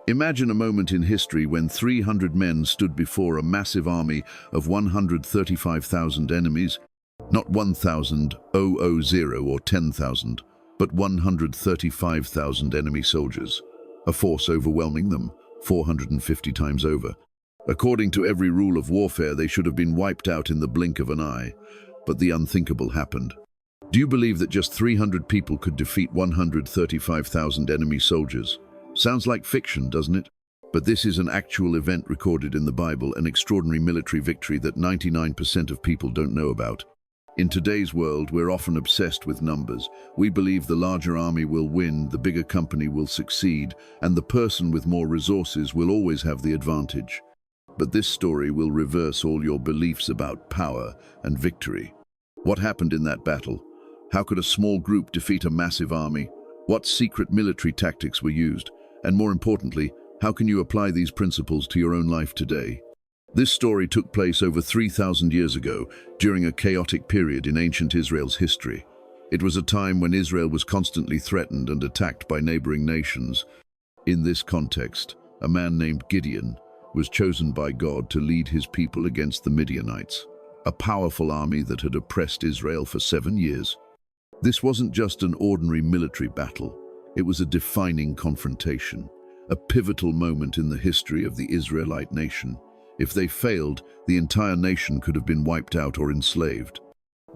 Imagine a moment in history when 300 men stood before a massive army of 135,000 enemies, not 1,000 or 10,000, but 135,000 enemy soldiers, a force overwhelming them 450 times over. According to every rule of warfare, they should have been wiped out in the blink of an eye, but the unthinkable happened. Do you believe that just 300 people could defeat 135,000 enemy soldiers? Sounds like fiction, doesn't it? But this is an actual event recorded in the Bible, an extraordinary military victory that 99% of people don't know about. In today's world, we're often obsessed with numbers. We believe the larger army will win, the bigger company will succeed, and the person with more resources will always have the advantage. But this story will reverse all your beliefs about power and victory. What happened in that battle? How could a small group defeat a massive army? What secret military tactics were used? And more importantly, how can you apply these principles to your own life today? This story took place over 3,000 years ago, during a chaotic period in ancient Israel's history. It was a time when Israel was constantly threatened and attacked by neighboring nations. In this context, a man named Gideon was chosen by God to lead his people against the Midianites, a powerful army that had oppressed Israel for 7 years. This wasn't just an ordinary military battle. It was a defining confrontation, a pivotal moment in the history of the Israelite nation. If they failed, the entire nation could have been wiped out or enslaved.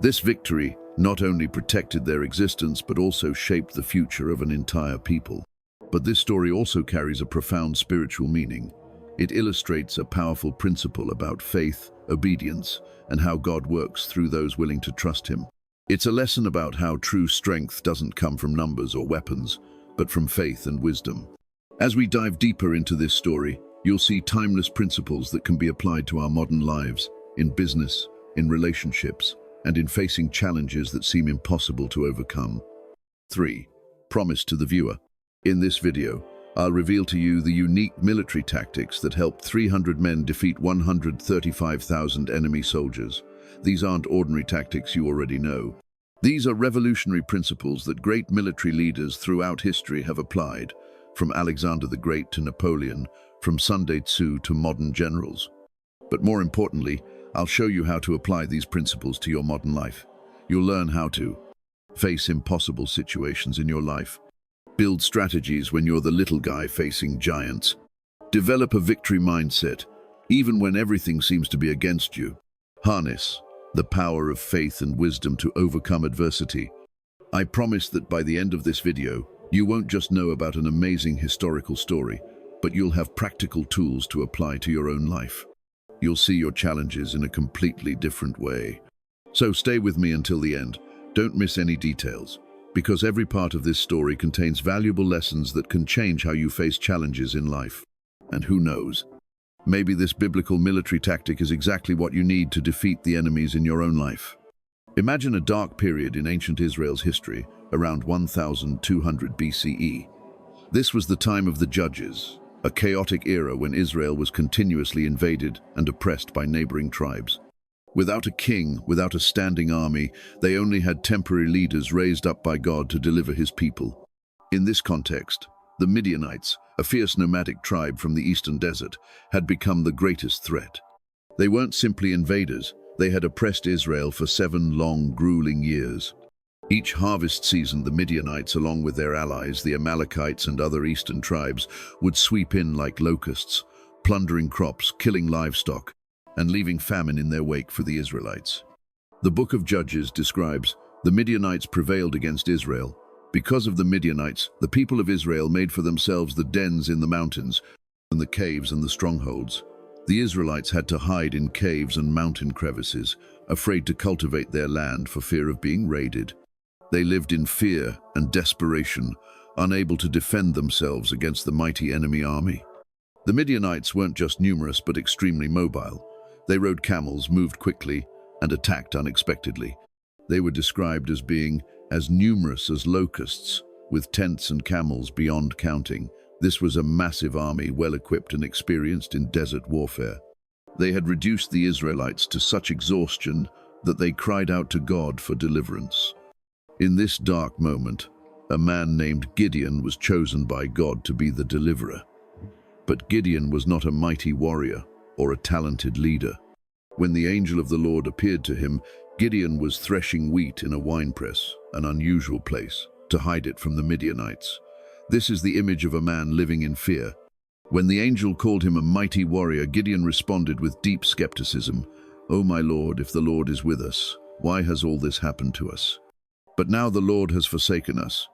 This victory not only protected their existence, but also shaped the future of an entire people. But this story also carries a profound spiritual meaning. It illustrates a powerful principle about faith, obedience, and how God works through those willing to trust Him. It's a lesson about how true strength doesn't come from numbers or weapons, but from faith and wisdom. As we dive deeper into this story, you'll see timeless principles that can be applied to our modern lives, in business, in relationships, and in facing challenges that seem impossible to overcome. 3. Promise to the viewer. In this video, I'll reveal to you the unique military tactics that helped 300 men defeat 135,000 enemy soldiers. These aren't ordinary tactics you already know. These are revolutionary principles that great military leaders throughout history have applied, from Alexander the Great to Napoleon, from Sun Tzu to modern generals. But more importantly, I'll show you how to apply these principles to your modern life. You'll learn how to face impossible situations in your life, build strategies when you're the little guy facing giants, develop a victory mindset, even when everything seems to be against you, harness the power of faith and wisdom to overcome adversity. I promise that by the end of this video, you won't just know about an amazing historical story, but you'll have practical tools to apply to your own life. You'll see your challenges in a completely different way. So stay with me until the end. Don't miss any details, because every part of this story contains valuable lessons that can change how you face challenges in life. And who knows, maybe this biblical military tactic is exactly what you need to defeat the enemies in your own life. Imagine a dark period in ancient Israel's history, around 1200 BCE. This was the time of the Judges, a chaotic era when Israel was continuously invaded and oppressed by neighboring tribes. Without a king, without a standing army, they only had temporary leaders raised up by God to deliver His people. In this context, the Midianites, a fierce nomadic tribe from the eastern desert, had become the greatest threat. They weren't simply invaders, they had oppressed Israel for 7 long, grueling years. Each harvest season, the Midianites, along with their allies, the Amalekites and other eastern tribes, would sweep in like locusts, plundering crops, killing livestock, and leaving famine in their wake for the Israelites. The book of Judges describes the Midianites prevailed against Israel. Because of the Midianites, the people of Israel made for themselves the dens in the mountains and the caves and the strongholds. The Israelites had to hide in caves and mountain crevices, afraid to cultivate their land for fear of being raided. They lived in fear and desperation, unable to defend themselves against the mighty enemy army. The Midianites weren't just numerous but extremely mobile. They rode camels, moved quickly, and attacked unexpectedly. They were described as being as numerous as locusts, with tents and camels beyond counting. This was a massive army, well-equipped and experienced in desert warfare. They had reduced the Israelites to such exhaustion that they cried out to God for deliverance. In this dark moment, a man named Gideon was chosen by God to be the deliverer. But Gideon was not a mighty warrior or a talented leader. When the angel of the Lord appeared to him, Gideon was threshing wheat in a winepress, an unusual place, to hide it from the Midianites. This is the image of a man living in fear. When the angel called him a mighty warrior, Gideon responded with deep skepticism. "Oh my Lord, if the Lord is with us, why has all this happened to us? But now the Lord has forsaken us."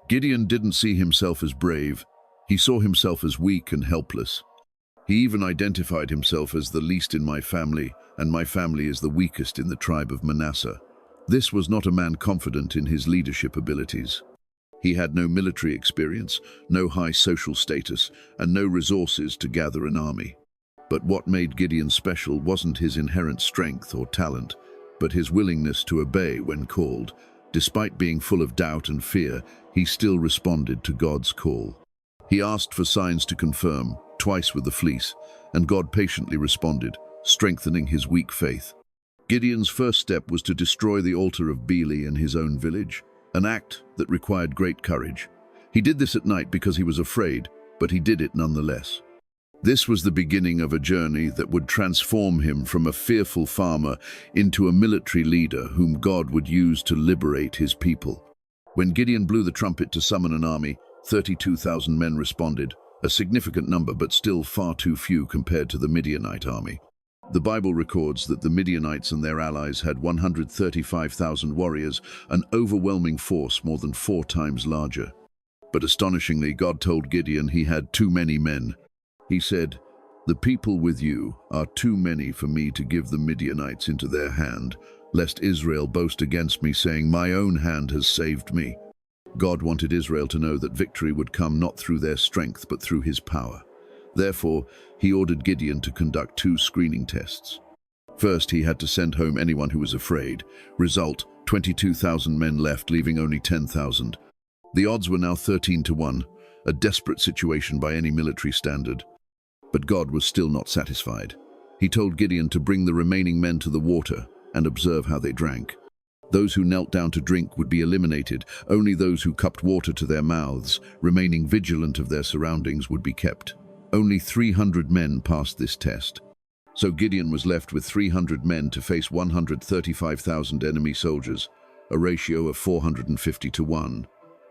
Gideon didn't see himself as brave. He saw himself as weak and helpless. He even identified himself as the least in my family, and my family is the weakest in the tribe of Manasseh. This was not a man confident in his leadership abilities. He had no military experience, no high social status, and no resources to gather an army. But what made Gideon special wasn't his inherent strength or talent, but his willingness to obey when called. Despite being full of doubt and fear, he still responded to God's call. He asked for signs to confirm, twice with the fleece, and God patiently responded, strengthening his weak faith. Gideon's first step was to destroy the altar of Baal in his own village, an act that required great courage. He did this at night because he was afraid, but he did it nonetheless. This was the beginning of a journey that would transform him from a fearful farmer into a military leader whom God would use to liberate his people. When Gideon blew the trumpet to summon an army, 32,000 men responded, a significant number but still far too few compared to the Midianite army. The Bible records that the Midianites and their allies had 135,000 warriors, an overwhelming force more than 4 times larger. But astonishingly, God told Gideon he had too many men. He said, "The people with you are too many for me to give the Midianites into their hand, lest Israel boast against me, saying, 'My own hand has saved me.'" God wanted Israel to know that victory would come not through their strength but through his power. Therefore, he ordered Gideon to conduct 2 screening tests. First, he had to send home anyone who was afraid. Result, 22,000 men left, leaving only 10,000. The odds were now 13-1, a desperate situation by any military standard. But God was still not satisfied. He told Gideon to bring the remaining men to the water and observe how they drank. Those who knelt down to drink would be eliminated. Only those who cupped water to their mouths, remaining vigilant of their surroundings, would be kept. Only 300 men passed this test. So Gideon was left with 300 men to face 135,000 enemy soldiers, a ratio of 450-1.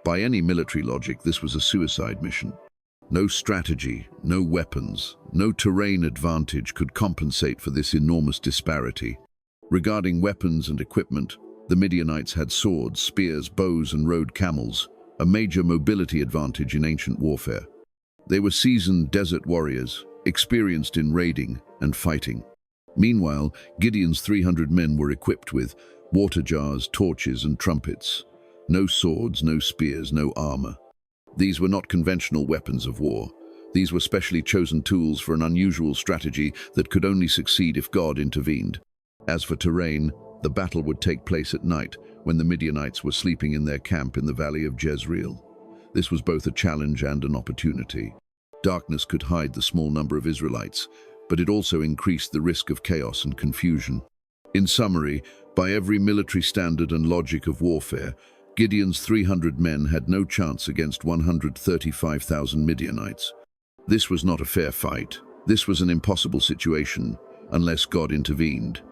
By any military logic, this was a suicide mission. No strategy, no weapons, no terrain advantage could compensate for this enormous disparity. Regarding weapons and equipment, the Midianites had swords, spears, bows, and rode camels, a major mobility advantage in ancient warfare. They were seasoned desert warriors, experienced in raiding and fighting. Meanwhile, Gideon's 300 men were equipped with water jars, torches, and trumpets. No swords, no spears, no armor. These were not conventional weapons of war. These were specially chosen tools for an unusual strategy that could only succeed if God intervened. As for terrain, the battle would take place at night when the Midianites were sleeping in their camp in the valley of Jezreel. This was both a challenge and an opportunity. Darkness could hide the small number of Israelites, but it also increased the risk of chaos and confusion. In summary, by every military standard and logic of warfare, Gideon's 300 men had no chance against 135,000 Midianites. This was not a fair fight. This was an impossible situation, unless God intervened.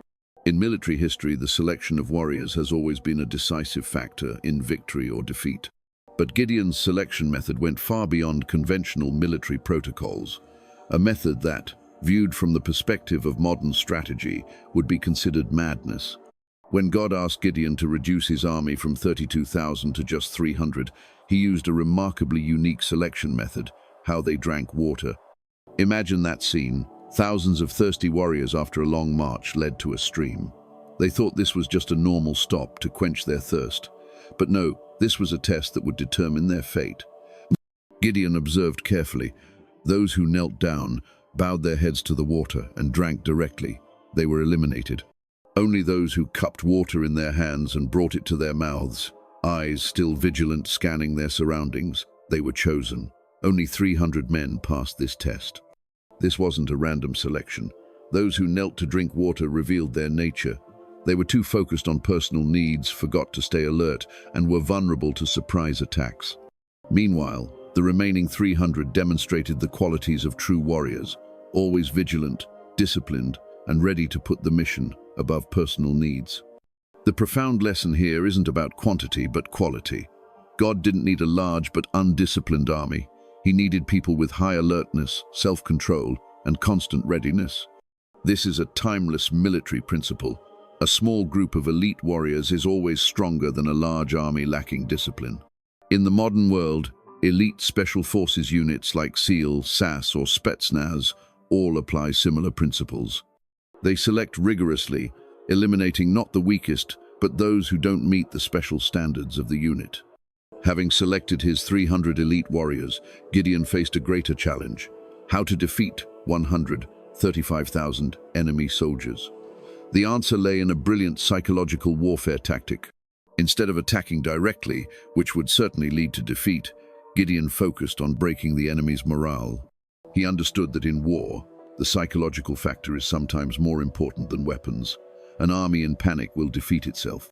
In military history, the selection of warriors has always been a decisive factor in victory or defeat. But Gideon's selection method went far beyond conventional military protocols, a method that, viewed from the perspective of modern strategy, would be considered madness. When God asked Gideon to reduce his army from 32,000 to just 300, he used a remarkably unique selection method, how they drank water. Imagine that scene. Thousands of thirsty warriors after a long march led to a stream. They thought this was just a normal stop to quench their thirst. But no, this was a test that would determine their fate. Gideon observed carefully. Those who knelt down, bowed their heads to the water, and drank directly. They were eliminated. Only those who cupped water in their hands and brought it to their mouths, eyes still vigilant scanning their surroundings, they were chosen. Only 300 men passed this test. This wasn't a random selection. Those who knelt to drink water revealed their nature. They were too focused on personal needs, forgot to stay alert, and were vulnerable to surprise attacks. Meanwhile, The remaining 300 demonstrated the qualities of true warriors, always vigilant, disciplined, and ready to put the mission above personal needs. The profound lesson here isn't about quantity but quality. God didn't need a large but undisciplined army. He needed people with high alertness, self-control, and constant readiness. This is a timeless military principle. A small group of elite warriors is always stronger than a large army lacking discipline. In the modern world, elite special forces units like SEAL, SAS, or Spetsnaz all apply similar principles. They select rigorously, eliminating not the weakest, but those who don't meet the special standards of the unit. Having selected his 300 elite warriors, Gideon faced a greater challenge: how to defeat 135,000 enemy soldiers. The answer lay in a brilliant psychological warfare tactic. Instead of attacking directly, which would certainly lead to defeat, Gideon focused on breaking the enemy's morale. He understood that in war, the psychological factor is sometimes more important than weapons. An army in panic will defeat itself.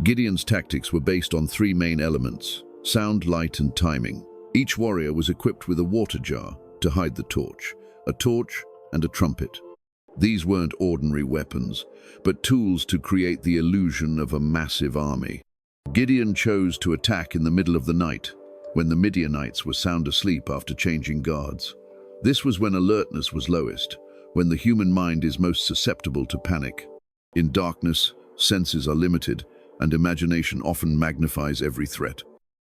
Gideon's tactics were based on three main elements: sound, light, and timing. Each warrior was equipped with a water jar to hide the torch, a torch, and a trumpet. These weren't ordinary weapons, but tools to create the illusion of a massive army. Gideon chose to attack in the middle of the night, when the Midianites were sound asleep after changing guards. This was when alertness was lowest, when the human mind is most susceptible to panic. In darkness, senses are limited, and imagination often magnifies every threat.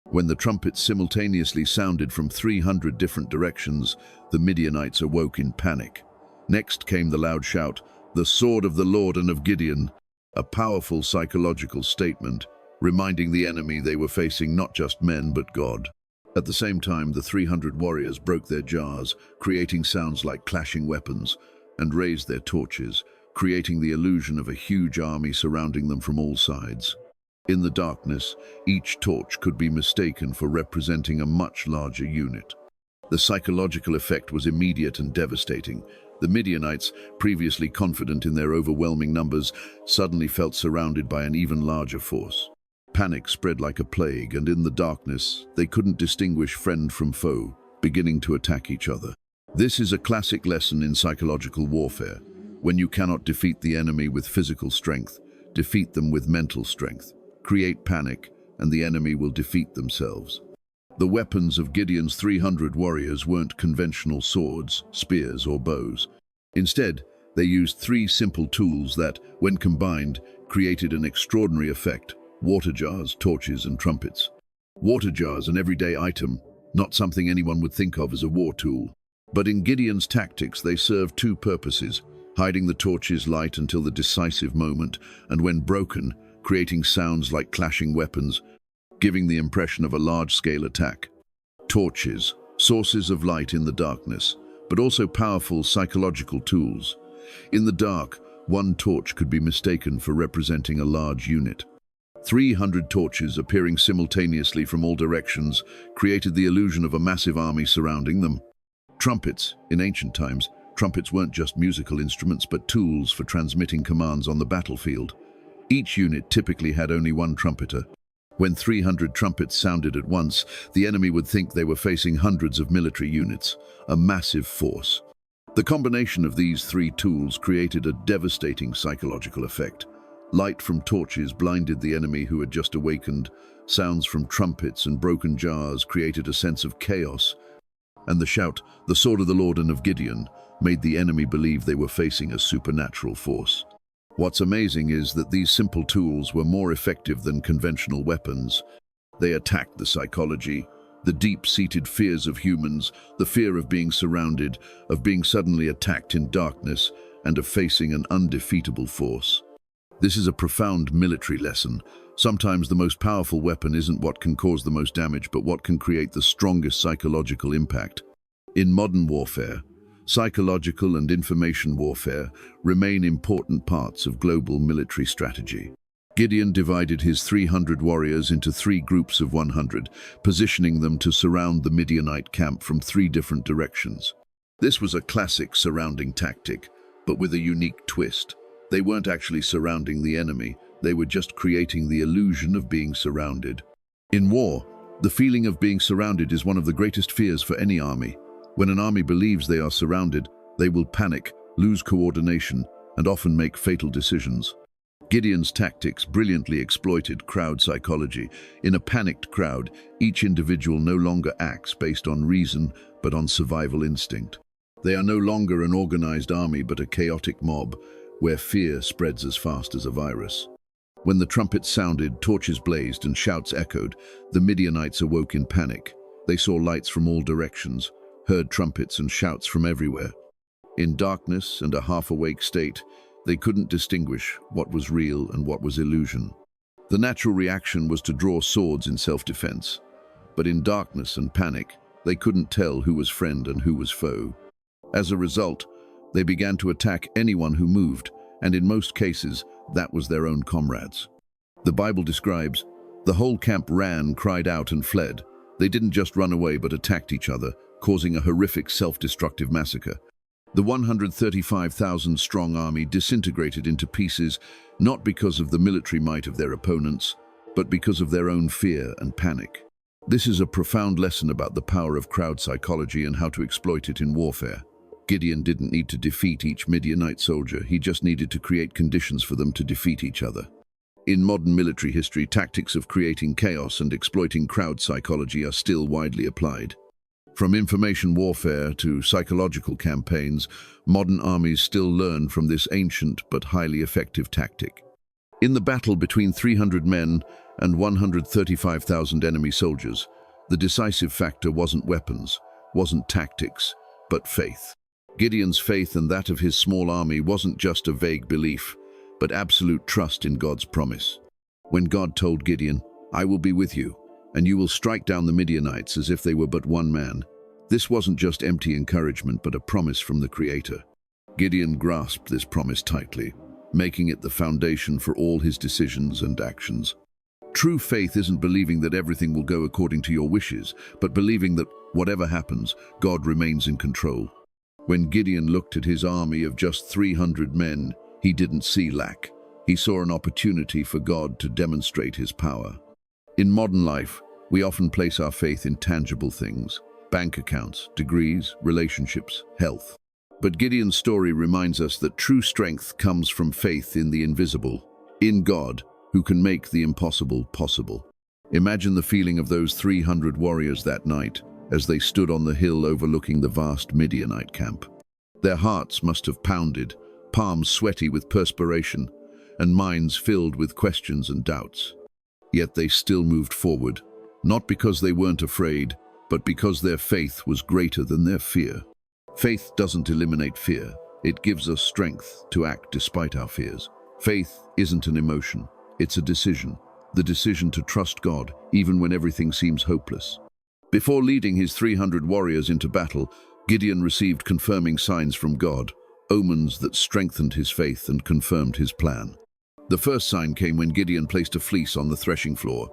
When the trumpets simultaneously sounded from 300 different directions, the Midianites awoke in panic. Next came the loud shout, "The sword of the Lord and of Gideon," a powerful psychological statement, reminding the enemy they were facing not just men but God. At the same time, the 300 warriors broke their jars, creating sounds like clashing weapons, and raised their torches, creating the illusion of a huge army surrounding them from all sides. In the darkness, each torch could be mistaken for representing a much larger unit. The psychological effect was immediate and devastating. The Midianites, previously confident in their overwhelming numbers, suddenly felt surrounded by an even larger force. Panic spread like a plague, and in the darkness, they couldn't distinguish friend from foe, beginning to attack each other. This is a classic lesson in psychological warfare. When you cannot defeat the enemy with physical strength, defeat them with mental strength. Create panic, and the enemy will defeat themselves. The weapons of Gideon's 300 warriors weren't conventional swords, spears, or bows. Instead, they used three simple tools that, when combined, created an extraordinary effect: water jars, torches, and trumpets. Water jars, an everyday item, not something anyone would think of as a war tool. But in Gideon's tactics, they served two purposes: hiding the torch's light until the decisive moment, and when broken, creating sounds like clashing weapons, giving the impression of a large-scale attack. Torches, sources of light in the darkness, but also powerful psychological tools. In the dark, one torch could be mistaken for representing a large unit. 300 torches appearing simultaneously from all directions created the illusion of a massive army surrounding them. Trumpets. In ancient times, trumpets weren't just musical instruments but tools for transmitting commands on the battlefield. Each unit typically had only one trumpeter. When 300 trumpets sounded at once, the enemy would think they were facing hundreds of military units, a massive force. The combination of these three tools created a devastating psychological effect. Light from torches blinded the enemy who had just awakened. Sounds from trumpets and broken jars created a sense of chaos. And the shout, "The sword of the Lord and of Gideon," made the enemy believe they were facing a supernatural force. What's amazing is that these simple tools were more effective than conventional weapons. They attacked the psychology, the deep-seated fears of humans, the fear of being surrounded, of being suddenly attacked in darkness, and of facing an undefeatable force. This is a profound military lesson. Sometimes the most powerful weapon isn't what can cause the most damage, but what can create the strongest psychological impact. In modern warfare, psychological and information warfare remain important parts of global military strategy. Gideon divided his 300 warriors into three groups of 100, positioning them to surround the Midianite camp from three different directions. This was a classic surrounding tactic, but with a unique twist. They weren't actually surrounding the enemy, they were just creating the illusion of being surrounded. In war, The feeling of being surrounded is one of the greatest fears for any army. When an army believes they are surrounded, they will panic, lose coordination, and often make fatal decisions. Gideon's tactics brilliantly exploited crowd psychology. In a panicked crowd, each individual no longer acts based on reason, but on survival instinct. They are no longer an organized army, but a chaotic mob, where fear spreads as fast as a virus. When the trumpets sounded, torches blazed, and shouts echoed, the Midianites awoke in panic. They saw lights from all directions, heard trumpets and shouts from everywhere. In darkness and a half-awake state, they couldn't distinguish what was real and what was illusion. The natural reaction was to draw swords in self-defense. But in darkness and panic, they couldn't tell who was friend and who was foe. As a result, they began to attack anyone who moved, and in most cases, that was their own comrades. The Bible describes, the whole camp ran, cried out, and fled. They didn't just run away but attacked each other, causing a horrific self-destructive massacre. The 135,000-strong army disintegrated into pieces, not because of the military might of their opponents, but because of their own fear and panic. This is a profound lesson about the power of crowd psychology and how to exploit it in warfare. Gideon didn't need to defeat each Midianite soldier, he just needed to create conditions for them to defeat each other. In modern military history, tactics of creating chaos and exploiting crowd psychology are still widely applied. From information warfare to psychological campaigns, modern armies still learn from this ancient but highly effective tactic. In the battle between 300 men and 135,000 enemy soldiers, the decisive factor wasn't weapons, wasn't tactics, but faith. Gideon's faith and that of his small army wasn't just a vague belief, but absolute trust in God's promise. When God told Gideon, "I will be with you, and you will strike down the Midianites as if they were but one man," this wasn't just empty encouragement, but a promise from the Creator. Gideon grasped this promise tightly, making it the foundation for all his decisions and actions. True faith isn't believing that everything will go according to your wishes, but believing that whatever happens, God remains in control. When Gideon looked at his army of just 300 men, he didn't see lack. He saw an opportunity for God to demonstrate his power. In modern life, we often place our faith in tangible things: bank accounts, degrees, relationships, health. But Gideon's story reminds us that true strength comes from faith in the invisible, in God, who can make the impossible possible. Imagine the feeling of those 300 warriors that night, as they stood on the hill overlooking the vast Midianite camp. Their hearts must have pounded, palms sweaty with perspiration, and minds filled with questions and doubts. Yet they still moved forward, not because they weren't afraid, but because their faith was greater than their fear. Faith doesn't eliminate fear. It gives us strength to act despite our fears. Faith isn't an emotion, it's a decision. The decision to trust God, even when everything seems hopeless. Before leading his 300 warriors into battle, Gideon received confirming signs from God, omens that strengthened his faith and confirmed his plan. The first sign came when Gideon placed a fleece on the threshing floor.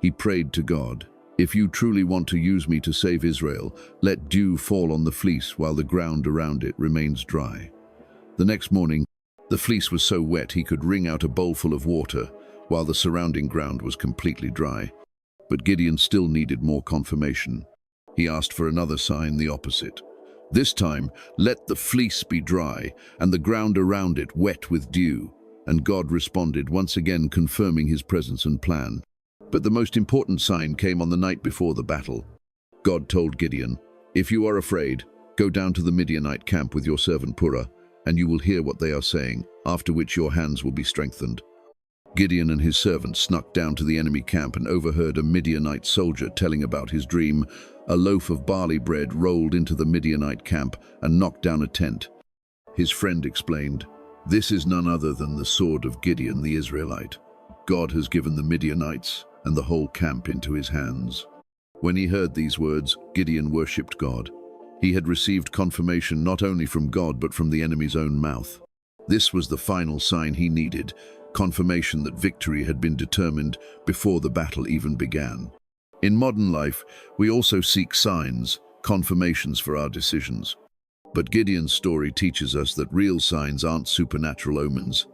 He prayed to God, "If you truly want to use me to save Israel, let dew fall on the fleece while the ground around it remains dry." The next morning, the fleece was so wet he could wring out a bowl full of water, while the surrounding ground was completely dry. But Gideon still needed more confirmation. He asked for another sign, the opposite. This time, "Let the fleece be dry, and the ground around it wet with dew." And God responded, once again confirming his presence and plan. But the most important sign came on the night before the battle. God told Gideon, "If you are afraid, go down to the Midianite camp with your servant Purah, and you will hear what they are saying, after which your hands will be strengthened." Gideon and his servant snuck down to the enemy camp and overheard a Midianite soldier telling about his dream. A loaf of barley bread rolled into the Midianite camp and knocked down a tent. His friend explained, "This is none other than the sword of Gideon the Israelite. God has given the Midianites and the whole camp into his hands." When he heard these words, Gideon worshipped God. He had received confirmation not only from God but from the enemy's own mouth. This was the final sign he needed, confirmation that victory had been determined before the battle even began. In modern life, we also seek signs, confirmations for our decisions. But Gideon's story teaches us that real signs aren't supernatural omens,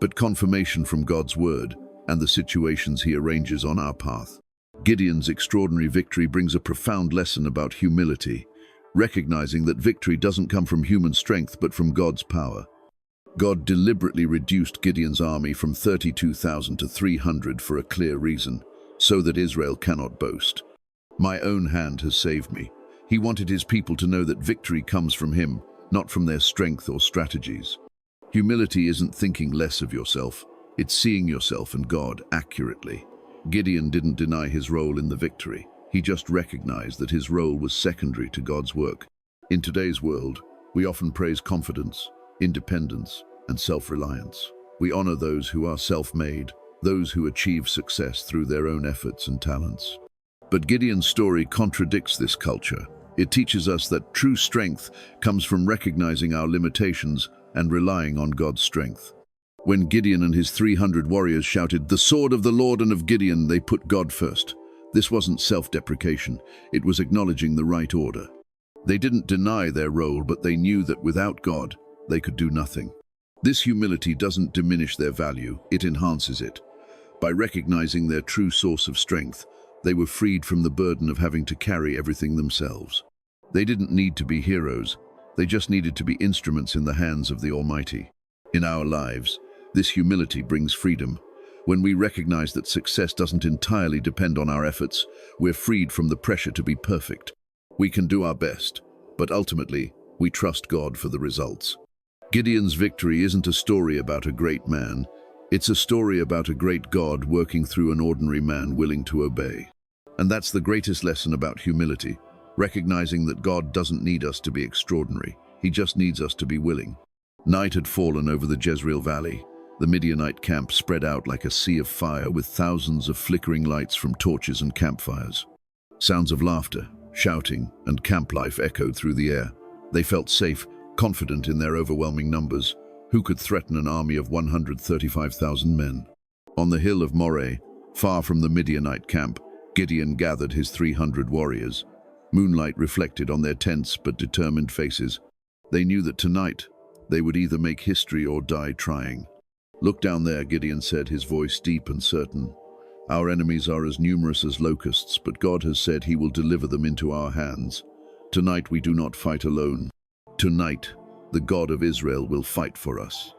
but confirmation from God's word and the situations he arranges on our path. Gideon's extraordinary victory brings a profound lesson about humility, recognizing that victory doesn't come from human strength but from God's power. God deliberately reduced Gideon's army from 32,000 to 300 for a clear reason, so that Israel cannot boast. My own hand has saved me. He wanted his people to know that victory comes from him, not from their strength or strategies. Humility isn't thinking less of yourself, it's seeing yourself and God accurately. Gideon didn't deny his role in the victory. He just recognized that his role was secondary to God's work. In today's world, we often praise confidence, independence, and self-reliance. We honor those who are self-made, those who achieve success through their own efforts and talents. But Gideon's story contradicts this culture. It teaches us that true strength comes from recognizing our limitations and relying on God's strength. When Gideon and his 300 warriors shouted, "The sword of the Lord and of Gideon," they put God first. This wasn't self-deprecation, it was acknowledging the right order. They didn't deny their role, but they knew that without God, they could do nothing. This humility doesn't diminish their value, it enhances it. By recognizing their true source of strength, they were freed from the burden of having to carry everything themselves. They didn't need to be heroes, they just needed to be instruments in the hands of the Almighty. In our lives, this humility brings freedom. When we recognize that success doesn't entirely depend on our efforts, we're freed from the pressure to be perfect. We can do our best, but ultimately, we trust God for the results. Gideon's victory isn't a story about a great man, it's a story about a great God working through an ordinary man willing to obey. And that's the greatest lesson about humility, recognizing that God doesn't need us to be extraordinary, He just needs us to be willing. Night had fallen over the Jezreel Valley. The Midianite camp spread out like a sea of fire with thousands of flickering lights from torches and campfires. Sounds of laughter, shouting, and camp life echoed through the air. They felt safe, confident in their overwhelming numbers. Who could threaten an army of 135,000 men? On the hill of Moreh, far from the Midianite camp, Gideon gathered his 300 warriors. Moonlight reflected on their tense but determined faces. They knew that tonight, they would either make history or die trying. "Look down there," Gideon said, his voice deep and certain. "Our enemies are as numerous as locusts, but God has said He will deliver them into our hands. Tonight we do not fight alone. Tonight, the God of Israel will fight for us."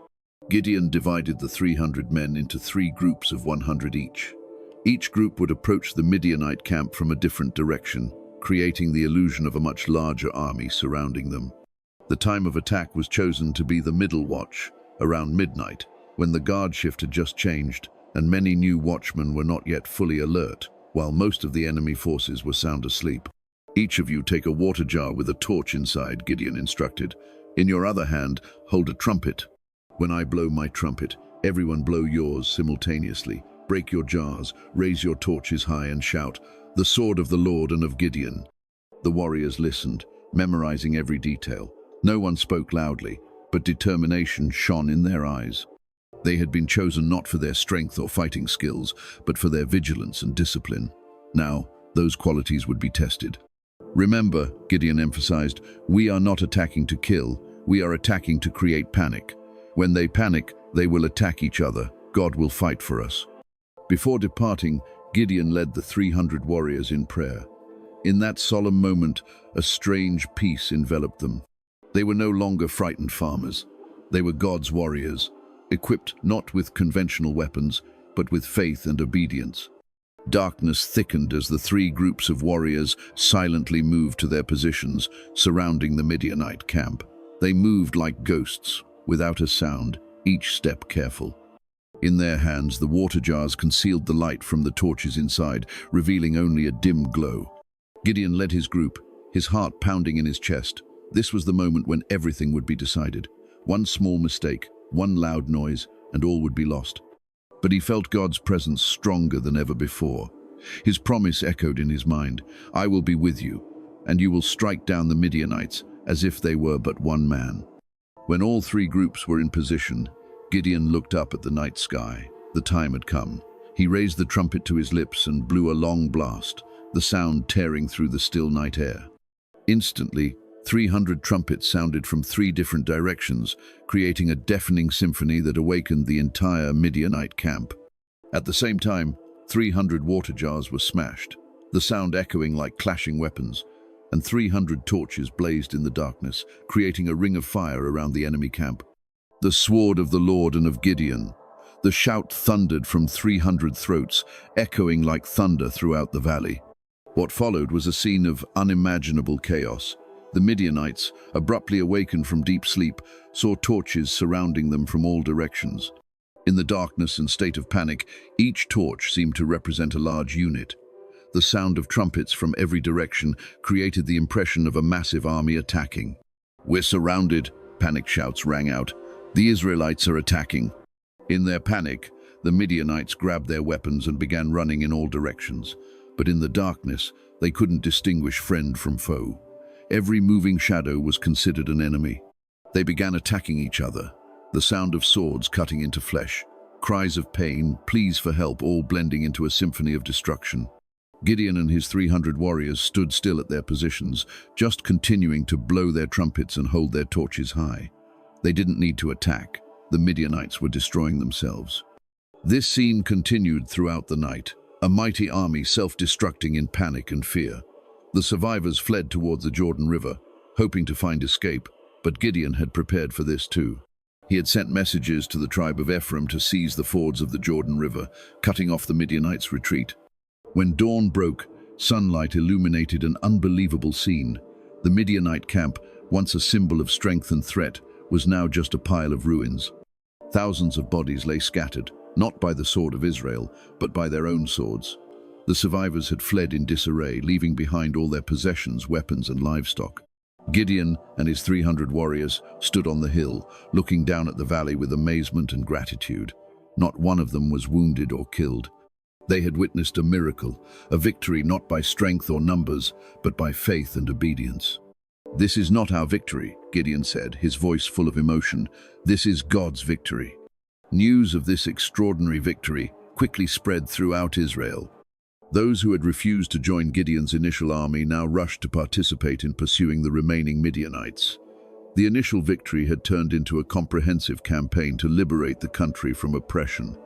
Gideon divided the 300 men into 3 groups of 100 each. Each group would approach the Midianite camp from a different direction, creating the illusion of a much larger army surrounding them. The time of attack was chosen to be the middle watch, around midnight, when the guard shift had just changed, and many new watchmen were not yet fully alert, while most of the enemy forces were sound asleep. "Each of you take a water jar with a torch inside," Gideon instructed. "In your other hand, hold a trumpet. When I blow my trumpet, everyone blow yours simultaneously. Break your jars, raise your torches high and shout, 'The sword of the Lord and of Gideon.'" The warriors listened, memorizing every detail. No one spoke loudly, but determination shone in their eyes. They had been chosen not for their strength or fighting skills, but for their vigilance and discipline. Now, those qualities would be tested. "Remember," Gideon emphasized, "we are not attacking to kill, we are attacking to create panic. When they panic, they will attack each other. God will fight for us." Before departing, Gideon led the 300 warriors in prayer. In that solemn moment, a strange peace enveloped them. They were no longer frightened farmers. They were God's warriors, equipped not with conventional weapons, but with faith and obedience. Darkness thickened as the 3 groups of warriors silently moved to their positions, surrounding the Midianite camp. They moved like ghosts, without a sound, each step careful. In their hands, the water jars concealed the light from the torches inside, revealing only a dim glow. Gideon led his group, his heart pounding in his chest. This was the moment when everything would be decided. One small mistake, one loud noise, and all would be lost. But he felt God's presence stronger than ever before. His promise echoed in his mind, "I will be with you, and you will strike down the Midianites as if they were but one man." When all 3 groups were in position, Gideon looked up at the night sky. The time had come. He raised the trumpet to his lips and blew a long blast, the sound tearing through the still night air. Instantly, 300 trumpets sounded from 3 different directions, creating a deafening symphony that awakened the entire Midianite camp. At the same time, 300 water jars were smashed, the sound echoing like clashing weapons, and 300 torches blazed in the darkness, creating a ring of fire around the enemy camp. The sword of the Lord and of Gideon. The shout thundered from 300 throats, echoing like thunder throughout the valley. What followed was a scene of unimaginable chaos. The Midianites, abruptly awakened from deep sleep, saw torches surrounding them from all directions. In the darkness and state of panic, each torch seemed to represent a large unit. The sound of trumpets from every direction created the impression of a massive army attacking. "We're surrounded," panic shouts rang out. "The Israelites are attacking." In their panic, the Midianites grabbed their weapons and began running in all directions. But in the darkness, they couldn't distinguish friend from foe. Every moving shadow was considered an enemy. They began attacking each other, the sound of swords cutting into flesh, cries of pain, pleas for help, all blending into a symphony of destruction. Gideon and his 300 warriors stood still at their positions, just continuing to blow their trumpets and hold their torches high. They didn't need to attack. The Midianites were destroying themselves. This scene continued throughout the night, a mighty army self-destructing in panic and fear. The survivors fled towards the Jordan River, hoping to find escape, but Gideon had prepared for this too. He had sent messages to the tribe of Ephraim to seize the fords of the Jordan River, cutting off the Midianites' retreat. When dawn broke, sunlight illuminated an unbelievable scene. The Midianite camp, once a symbol of strength and threat, was now just a pile of ruins. Thousands of bodies lay scattered, not by the sword of Israel, but by their own swords. The survivors had fled in disarray, leaving behind all their possessions, weapons, and livestock. Gideon and his 300 warriors stood on the hill, looking down at the valley with amazement and gratitude. Not one of them was wounded or killed. They had witnessed a miracle, a victory not by strength or numbers, but by faith and obedience. "This is not our victory," Gideon said, his voice full of emotion. "This is God's victory." News of this extraordinary victory quickly spread throughout Israel. Those who had refused to join Gideon's initial army now rushed to participate in pursuing the remaining Midianites. The initial victory had turned into a comprehensive campaign to liberate the country from oppression.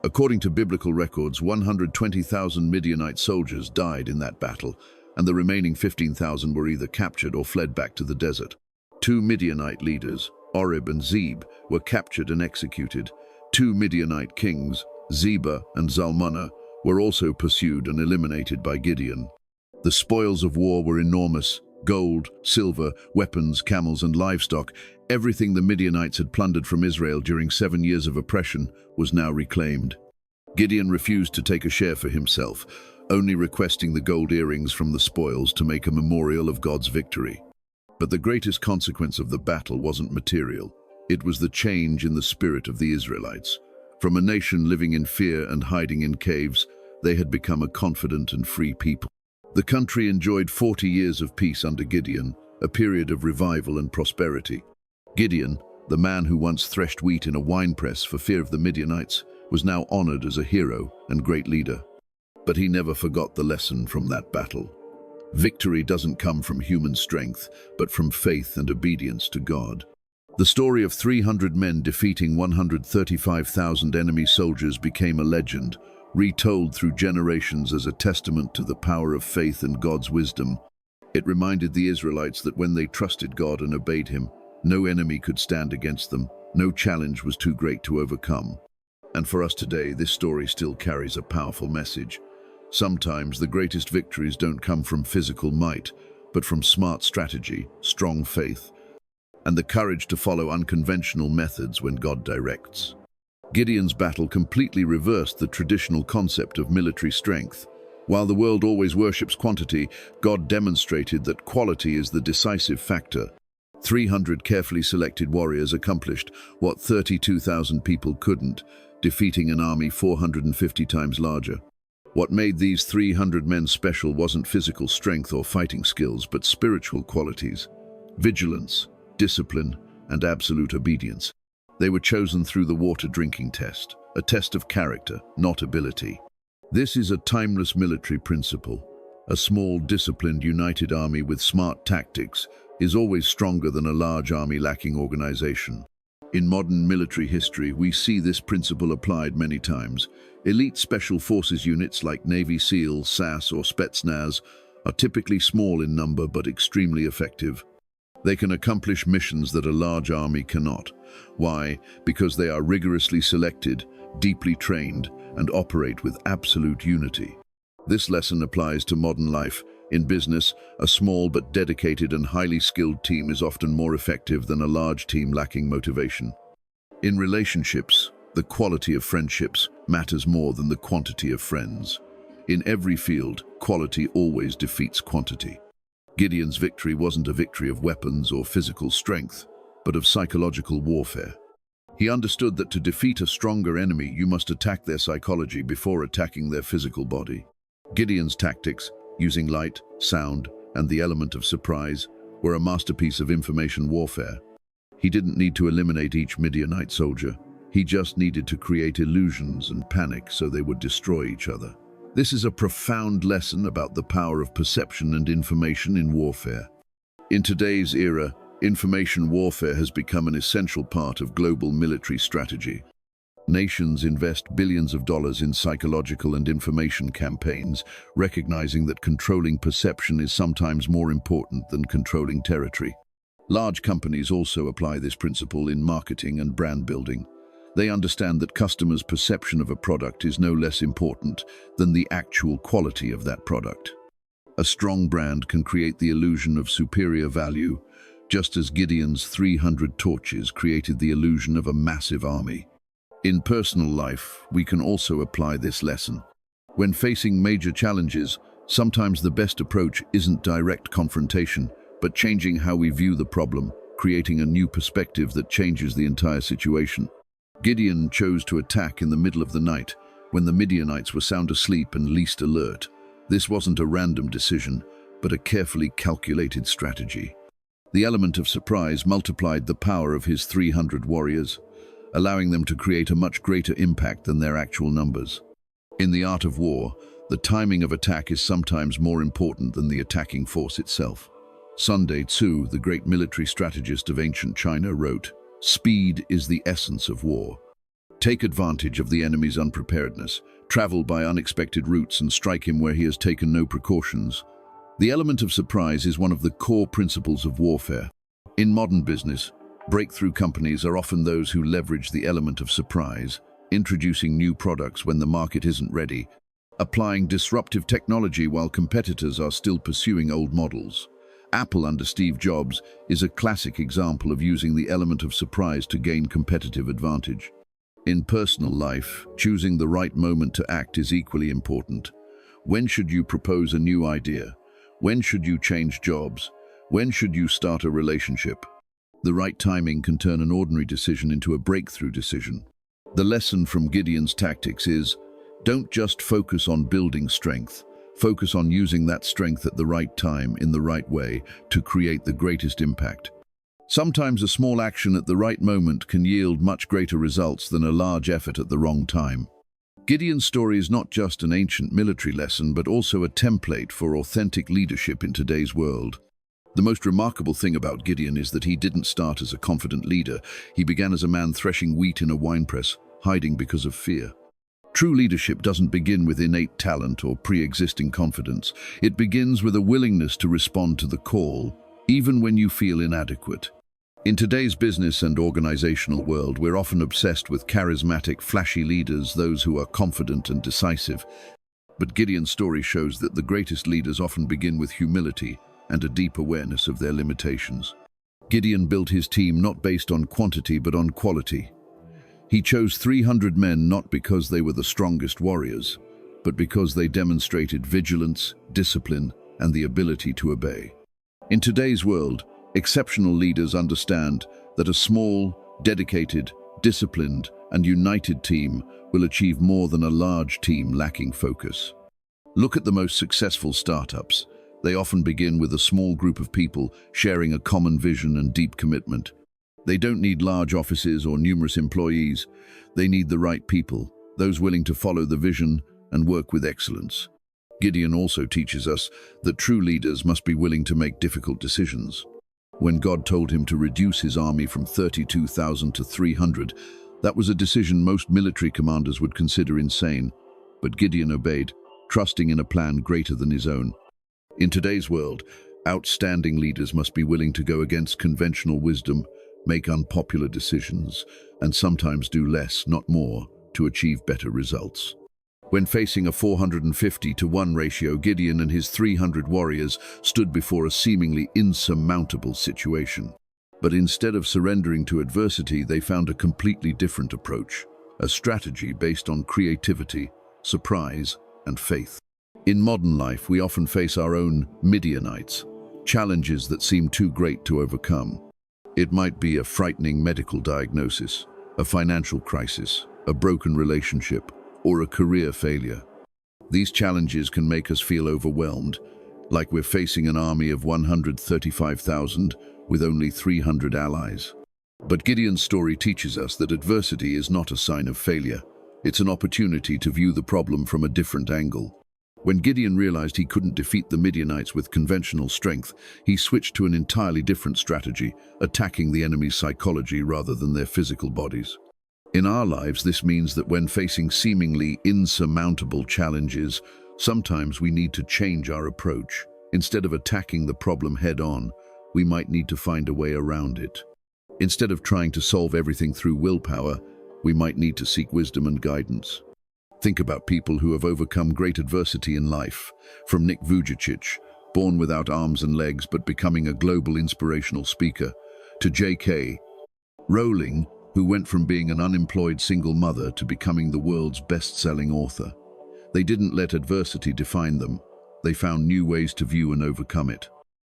According to biblical records, 120,000 Midianite soldiers died in that battle, and the remaining 15,000 were either captured or fled back to the desert. 2 Midianite leaders, Oreb and Zeb, were captured and executed. 2 Midianite kings, Zebah and Zalmunna, were also pursued and eliminated by Gideon. The spoils of war were enormous: gold, silver, weapons, camels, and livestock. Everything the Midianites had plundered from Israel during 7 years of oppression was now reclaimed. Gideon refused to take a share for himself, only requesting the gold earrings from the spoils to make a memorial of God's victory. But the greatest consequence of the battle wasn't material. It was the change in the spirit of the Israelites. From a nation living in fear and hiding in caves, they had become a confident and free people. The country enjoyed 40 years of peace under Gideon, a period of revival and prosperity. Gideon, the man who once threshed wheat in a winepress for fear of the Midianites, was now honored as a hero and great leader. But he never forgot the lesson from that battle. Victory doesn't come from human strength, but from faith and obedience to God. The story of 300 men defeating 135,000 enemy soldiers became a legend, retold through generations as a testament to the power of faith and God's wisdom. It reminded the Israelites that when they trusted God and obeyed Him, no enemy could stand against them, no challenge was too great to overcome. And for us today, this story still carries a powerful message. Sometimes the greatest victories don't come from physical might, but from smart strategy, strong faith, and the courage to follow unconventional methods when God directs. Gideon's battle completely reversed the traditional concept of military strength. While the world always worships quantity, God demonstrated that quality is the decisive factor. 300 carefully selected warriors accomplished what 32,000 people couldn't, defeating an army 450 times larger. What made these 300 men special wasn't physical strength or fighting skills, but spiritual qualities: vigilance, discipline, and absolute obedience. They were chosen through the water drinking test, a test of character, not ability. This is a timeless military principle. A small, disciplined, united army with smart tactics is always stronger than a large army lacking organization. In modern military history, we see this principle applied many times. Elite special forces units like Navy SEAL, SAS, or Spetsnaz are typically small in number but extremely effective. They can accomplish missions that a large army cannot. Why? Because they are rigorously selected, deeply trained, and operate with absolute unity. This lesson applies to modern life. In business, a small but dedicated and highly skilled team is often more effective than a large team lacking motivation. In relationships, the quality of friendships matters more than the quantity of friends. In every field, quality always defeats quantity. Gideon's victory wasn't a victory of weapons or physical strength, but of psychological warfare. He understood that to defeat a stronger enemy, you must attack their psychology before attacking their physical body. Gideon's tactics, using light, sound, and the element of surprise, were a masterpiece of information warfare. He didn't need to eliminate each Midianite soldier. He just needed to create illusions and panic so they would destroy each other. This is a profound lesson about the power of perception and information in warfare. In today's era, information warfare has become an essential part of global military strategy. Nations invest billions of dollars in psychological and information campaigns, recognizing that controlling perception is sometimes more important than controlling territory. Large companies also apply this principle in marketing and brand building. They understand that customers' perception of a product is no less important than the actual quality of that product. A strong brand can create the illusion of superior value, just as Gideon's 300 torches created the illusion of a massive army. In personal life, we can also apply this lesson. When facing major challenges, sometimes the best approach isn't direct confrontation, but changing how we view the problem, creating a new perspective that changes the entire situation. Gideon chose to attack in the middle of the night, when the Midianites were sound asleep and least alert. This wasn't a random decision, but a carefully calculated strategy. The element of surprise multiplied the power of his 300 warriors, allowing them to create a much greater impact than their actual numbers. In the art of war, the timing of attack is sometimes more important than the attacking force itself. Sun Tzu, the great military strategist of ancient China, wrote, "Speed is the essence of war. Take advantage of the enemy's unpreparedness, travel by unexpected routes and strike him where he has taken no precautions." The element of surprise is one of the core principles of warfare. In modern business, breakthrough companies are often those who leverage the element of surprise, introducing new products when the market isn't ready, applying disruptive technology while competitors are still pursuing old models. Apple under Steve Jobs is a classic example of using the element of surprise to gain competitive advantage. In personal life, choosing the right moment to act is equally important. When should you propose a new idea? When should you change jobs? When should you start a relationship? The right timing can turn an ordinary decision into a breakthrough decision. The lesson from Gideon's tactics is, don't just focus on building strength. Focus on using that strength at the right time, in the right way, to create the greatest impact. Sometimes a small action at the right moment can yield much greater results than a large effort at the wrong time. Gideon's story is not just an ancient military lesson, but also a template for authentic leadership in today's world. The most remarkable thing about Gideon is that he didn't start as a confident leader. He began as a man threshing wheat in a winepress, hiding because of fear. True leadership doesn't begin with innate talent or pre-existing confidence. It begins with a willingness to respond to the call, even when you feel inadequate. In today's business and organizational world, we're often obsessed with charismatic, flashy leaders, those who are confident and decisive. But Gideon's story shows that the greatest leaders often begin with humility and a deep awareness of their limitations. Gideon built his team not based on quantity but on quality. He chose 300 men not because they were the strongest warriors, but because they demonstrated vigilance, discipline, and the ability to obey. In today's world, exceptional leaders understand that a small, dedicated, disciplined, and united team will achieve more than a large team lacking focus. Look at the most successful startups. They often begin with a small group of people sharing a common vision and deep commitment. They don't need large offices or numerous employees. They need the right people, those willing to follow the vision and work with excellence. Gideon also teaches us that true leaders must be willing to make difficult decisions. When God told him to reduce his army from 32,000 to 300, that was a decision most military commanders would consider insane. But Gideon obeyed, trusting in a plan greater than his own. In today's world, outstanding leaders must be willing to go against conventional wisdom, make unpopular decisions, and sometimes do less, not more, to achieve better results. When facing a 450-to-1 ratio, Gideon and his 300 warriors stood before a seemingly insurmountable situation. But instead of surrendering to adversity, they found a completely different approach, a strategy based on creativity, surprise, and faith. In modern life, we often face our own Midianites, challenges that seem too great to overcome. It might be a frightening medical diagnosis, a financial crisis, a broken relationship, or a career failure. These challenges can make us feel overwhelmed, like we're facing an army of 135,000 with only 300 allies. But Gideon's story teaches us that adversity is not a sign of failure. It's an opportunity to view the problem from a different angle. When Gideon realized he couldn't defeat the Midianites with conventional strength, he switched to an entirely different strategy, attacking the enemy's psychology rather than their physical bodies. In our lives, this means that when facing seemingly insurmountable challenges, sometimes we need to change our approach. Instead of attacking the problem head-on, we might need to find a way around it. Instead of trying to solve everything through willpower, we might need to seek wisdom and guidance. Think about people who have overcome great adversity in life, from Nick Vujicic, born without arms and legs but becoming a global inspirational speaker, to J.K. Rowling, who went from being an unemployed single mother to becoming the world's best-selling author. They didn't let adversity define them. They found new ways to view and overcome it.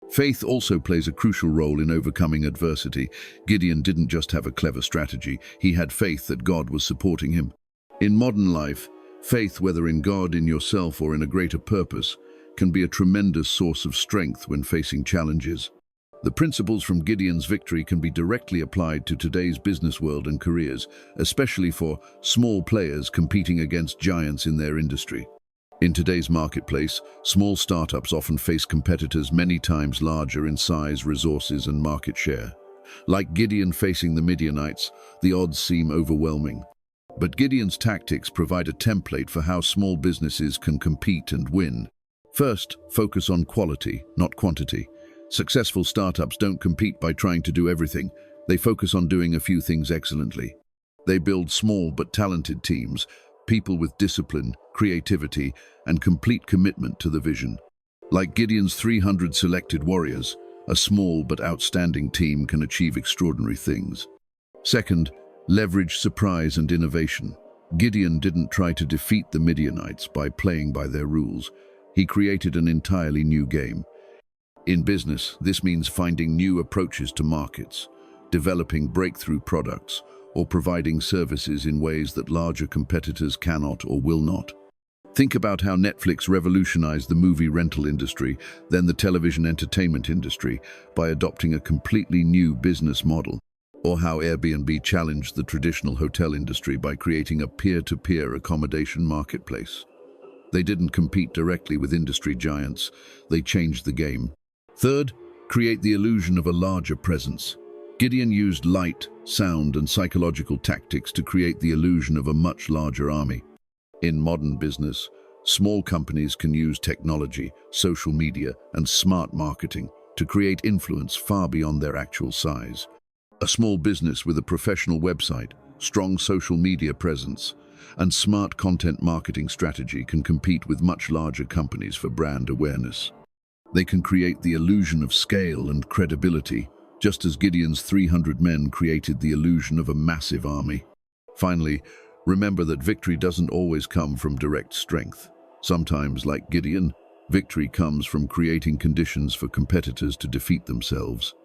Faith also plays a crucial role in overcoming adversity. Gideon didn't just have a clever strategy, he had faith that God was supporting him. In modern life, faith, whether in God, in yourself, or in a greater purpose, can be a tremendous source of strength when facing challenges. The principles from Gideon's victory can be directly applied to today's business world and careers, especially for small players competing against giants in their industry. In today's marketplace, small startups often face competitors many times larger in size, resources, and market share. Like Gideon facing the Midianites, the odds seem overwhelming. But Gideon's tactics provide a template for how small businesses can compete and win. First, focus on quality, not quantity. Successful startups don't compete by trying to do everything. They focus on doing a few things excellently. They build small but talented teams, people with discipline, creativity, and complete commitment to the vision. Like Gideon's 300 selected warriors, a small but outstanding team can achieve extraordinary things. Second, leverage surprise and innovation. Gideon didn't try to defeat the Midianites by playing by their rules. He created an entirely new game. In business, this means finding new approaches to markets, developing breakthrough products, or providing services in ways that larger competitors cannot or will not. Think about how Netflix revolutionized the movie rental industry, then the television entertainment industry, by adopting a completely new business model, or how Airbnb challenged the traditional hotel industry by creating a peer-to-peer accommodation marketplace. They didn't compete directly with industry giants, they changed the game. Third, create the illusion of a larger presence. Gideon used light, sound, and psychological tactics to create the illusion of a much larger army. In modern business, small companies can use technology, social media, and smart marketing to create influence far beyond their actual size. A small business with a professional website, strong social media presence, and smart content marketing strategy can compete with much larger companies for brand awareness. They can create the illusion of scale and credibility, just as Gideon's 300 men created the illusion of a massive army. Finally, remember that victory doesn't always come from direct strength. Sometimes, like Gideon, victory comes from creating conditions for competitors to defeat themselves.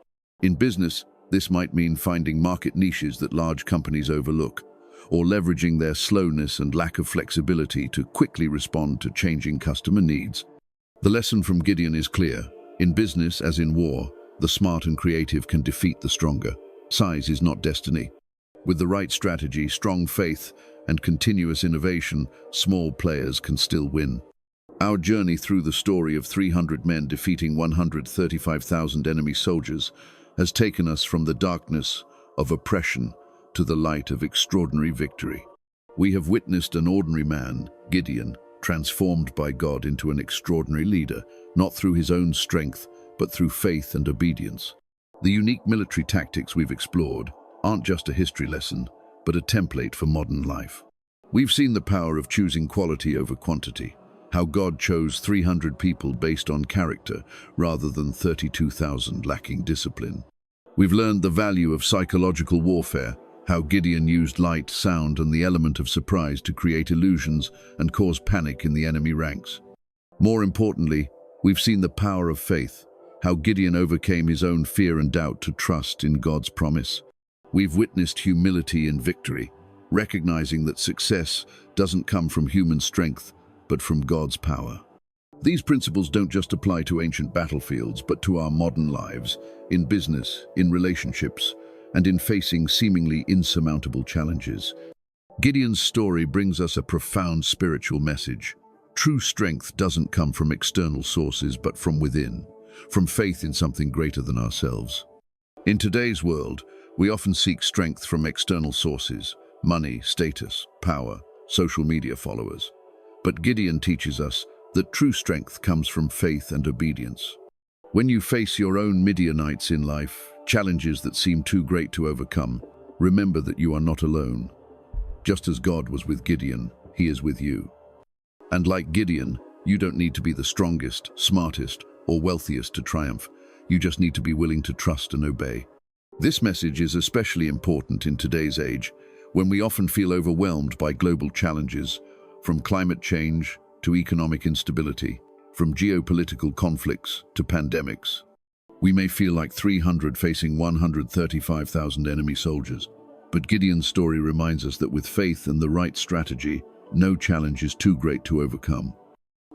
In business, this might mean finding market niches that large companies overlook, or leveraging their slowness and lack of flexibility to quickly respond to changing customer needs. The lesson from Gideon is clear. In business, as in war, the smart and creative can defeat the stronger. Size is not destiny. With the right strategy, strong faith, and continuous innovation, small players can still win. Our journey through the story of 300 men defeating 135,000 enemy soldiers has taken us from the darkness of oppression to the light of extraordinary victory. We have witnessed an ordinary man, Gideon, transformed by God into an extraordinary leader, not through his own strength, but through faith and obedience. The unique military tactics we've explored aren't just a history lesson, but a template for modern life. We've seen the power of choosing quality over quantity, how God chose 300 people based on character rather than 32,000 lacking discipline. We've learned the value of psychological warfare, how Gideon used light, sound, and the element of surprise to create illusions and cause panic in the enemy ranks. More importantly, we've seen the power of faith, how Gideon overcame his own fear and doubt to trust in God's promise. We've witnessed humility in victory, recognizing that success doesn't come from human strength, but from God's power. These principles don't just apply to ancient battlefields, but to our modern lives, in business, in relationships, and in facing seemingly insurmountable challenges. Gideon's story brings us a profound spiritual message. True strength doesn't come from external sources, but from within, from faith in something greater than ourselves. In today's world, we often seek strength from external sources: money, status, power, social media followers. But Gideon teaches us that true strength comes from faith and obedience. When you face your own Midianites in life, challenges that seem too great to overcome, remember that you are not alone. Just as God was with Gideon, He is with you. And like Gideon, you don't need to be the strongest, smartest, or wealthiest to triumph. You just need to be willing to trust and obey. This message is especially important in today's age, when we often feel overwhelmed by global challenges, from climate change to economic instability, from geopolitical conflicts to pandemics. We may feel like 300 facing 135,000 enemy soldiers, but Gideon's story reminds us that with faith and the right strategy, no challenge is too great to overcome.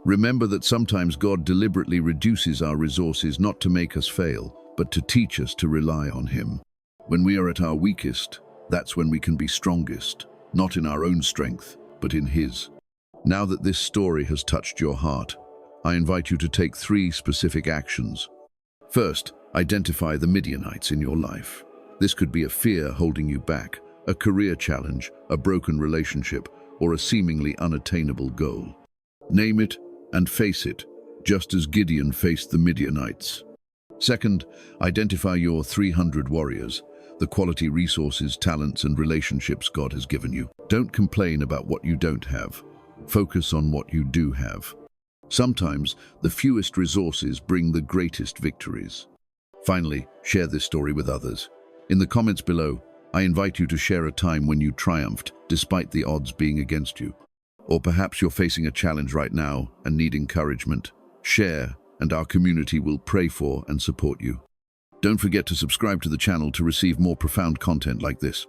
Remember that sometimes God deliberately reduces our resources not to make us fail, but to teach us to rely on Him. When we are at our weakest, that's when we can be strongest, not in our own strength, but in His. Now that this story has touched your heart, I invite you to take 3 specific actions. First, identify the Midianites in your life. This could be a fear holding you back, a career challenge, a broken relationship, or a seemingly unattainable goal. Name it and face it, just as Gideon faced the Midianites. Second, identify your 300 warriors, the quality resources, talents, and relationships God has given you. Don't complain about what you don't have. Focus on what you do have. Sometimes, the fewest resources bring the greatest victories. Finally, share this story with others. In the comments below, I invite you to share a time when you triumphed, despite the odds being against you. Or perhaps you're facing a challenge right now and need encouragement. Share, and our community will pray for and support you. Don't forget to subscribe to the channel to receive more profound content like this.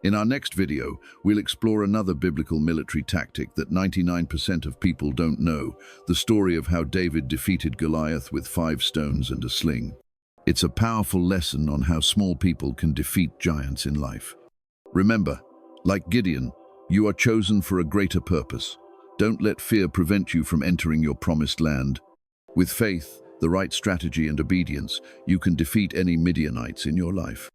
In our next video, we'll explore another biblical military tactic that 99% of people don't know, the story of how David defeated Goliath with 5 stones and a sling. It's a powerful lesson on how small people can defeat giants in life. Remember, like Gideon, you are chosen for a greater purpose. Don't let fear prevent you from entering your promised land. With faith, the right strategy, and obedience, you can defeat any Midianites in your life.